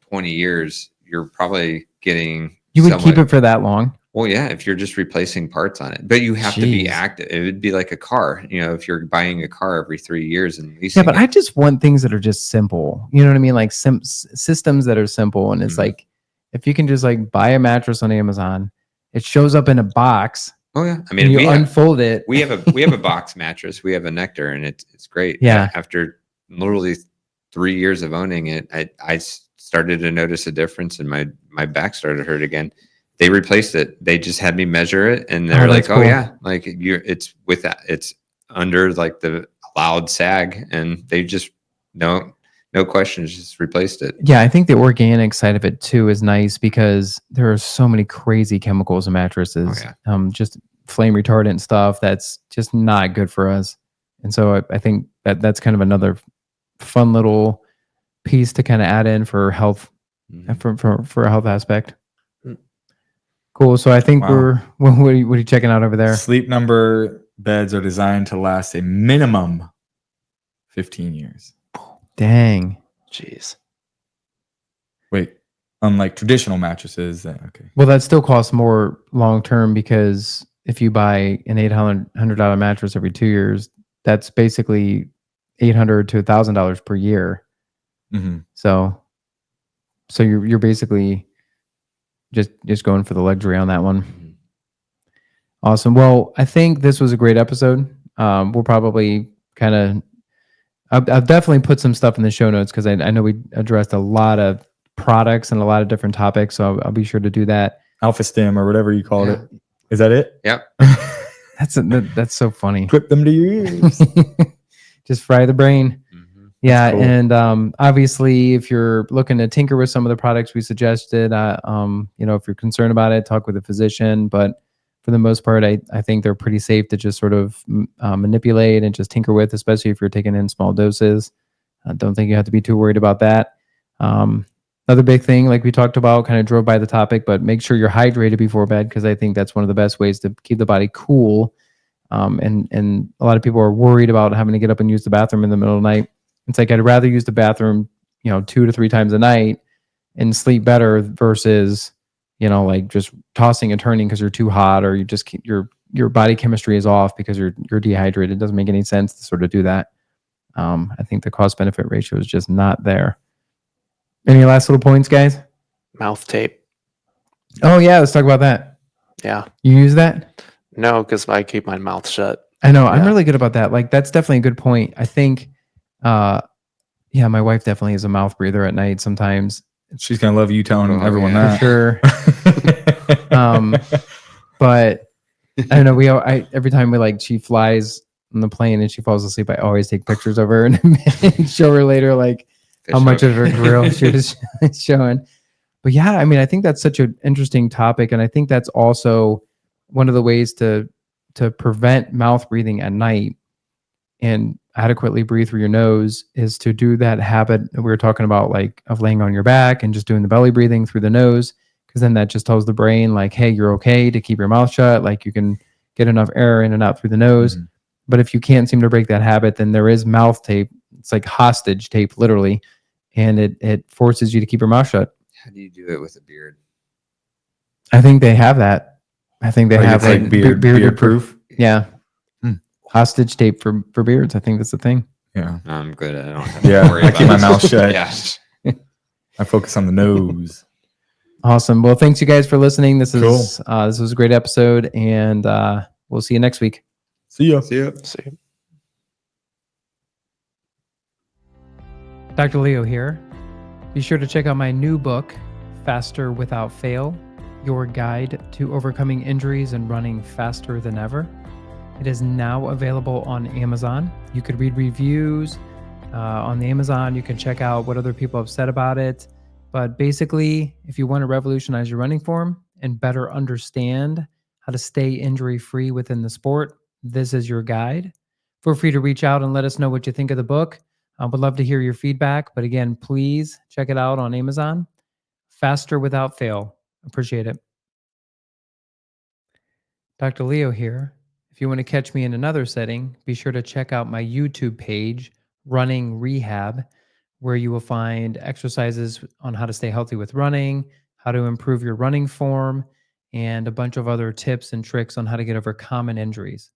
20 years, you're probably getting. You would keep it for that long? Well, yeah, if you're just replacing parts on it, but you have to be Jeez. active. It would be like a car, if you're buying a car every 3 years and leasing. Yeah, but I just want things that are just simple. You know what I mean? Like systems that are simple. And it's Mhm. like, if you can just like buy a mattress on Amazon, it shows up in a box. Oh yeah, I And mean, you unfold it. we have a box mattress. We have a Nectar, and it's great. Yeah. After literally 3 years of owning it, I started to notice a difference, and my back started to hurt again. They replaced it. They just had me measure it, and they're like, that's "Oh cool. yeah, like it's with that. It's under like the allowed sag," and they just no questions, just replaced it. Yeah, I think the organic side of it too is nice because there are so many crazy chemicals in mattresses. Oh, yeah. Just flame retardant stuff that's just not good for us. And so I think that's kind of another fun little piece to kind of add in for health, for a health aspect. Cool. So I think Wow. what are you checking out over there? Sleep Number beds are designed to last a minimum 15 years. Dang. Jeez. Wait, unlike traditional mattresses. Okay. Well, that still costs more long term because if you buy an $800 mattress every 2 years, that's basically $800 to $1,000 per year. Mm-hmm. So you're basically just going for the luxury on that one. Awesome. Well, I think this was a great episode. We'll probably kind of, I'll definitely put some stuff in the show notes because I know we addressed a lot of products and a lot of different topics. So I'll be sure to do that. Alpha-Stim or whatever you called Yeah. it. Is that it? Yep. That's so funny. Clip them to your ears. Just fry the brain. Mhm. Yeah, cool. and obviously, if you're looking to tinker with some of the products we suggested, if you're concerned about it, talk with a physician. But for the most part, I think they're pretty safe to just sort of manipulate and just tinker with, especially if you're taking in small doses. I don't think you have to be too worried about that. Another big thing, like we talked about, kind of drove by the topic, but make sure you're hydrated before bed because I think that's one of the best ways to keep the body cool. And a lot of people are worried about having to get up and use the bathroom in the middle of the night. It's like I'd rather use the bathroom, 2 to 3 times a night and sleep better versus, like just tossing and turning because you're too hot or you just your body chemistry is off because you're dehydrated. It doesn't make any sense to sort of do that. I think the cost benefit ratio is just not there. Any last little points, guys? Mouth tape. Oh yeah, let's talk about that. Yeah. You use that? No, because I keep my mouth shut. I know. I'm Yeah. really good about that. Like that's definitely a good point. I think, my wife definitely is a mouth breather at night sometimes. She's going to love you telling Oh, everyone yeah. For that. sure. But I don't know. Every time she flies on the plane and she falls asleep, I always take pictures of her and show her later, like how Fish much hook. of her grill she was showing. But yeah, I mean, I think that's such an interesting topic. And I think that's also one of the ways to prevent mouth breathing at night and adequately breathe through your nose is to do that habit that we were talking about, like of laying on your back and just doing the belly breathing through the nose. Because then that just tells the brain like, hey, you're okay to keep your mouth shut. Like you can get enough air in and out through the nose. Mhm. But if you can't seem to break that habit, then there is mouth tape. It's like hostage tape, literally. And it forces you to keep your mouth shut. How do you do it with a beard? I think they have that. I think they have it's like beard bearded proof. Yeah. Hmm. Hostage tape for beards. I think that's the thing. Yeah. I'm good. I don't have to Yeah. worry I about keep my this. mouth shut. Yeah. I focus on the nose. Awesome. Well, thanks you guys for listening. This is Cool. this was a great episode, and we'll see you next week. See ya. See ya. See. Dr. Leo here. Be sure to check out my new book, Faster Without Fail, Your Guide to Overcoming Injuries and Running Faster Than Ever. It is now available on Amazon. You could read reviews on the Amazon. You can check out what other people have said about it. But basically, if you want to revolutionize your running form and better understand how to stay injury-free within the sport, this is your guide. Feel free to reach out and let us know what you think of the book. I would love to hear your feedback. But again, please check it out on Amazon. Faster without fail. Appreciate it. Dr. Leo here. If you want to catch me in another setting, be sure to check out my YouTube page, Running Rehab, where you will find exercises on how to stay healthy with running, how to improve your running form, and a bunch of other tips and tricks on how to get over common injuries.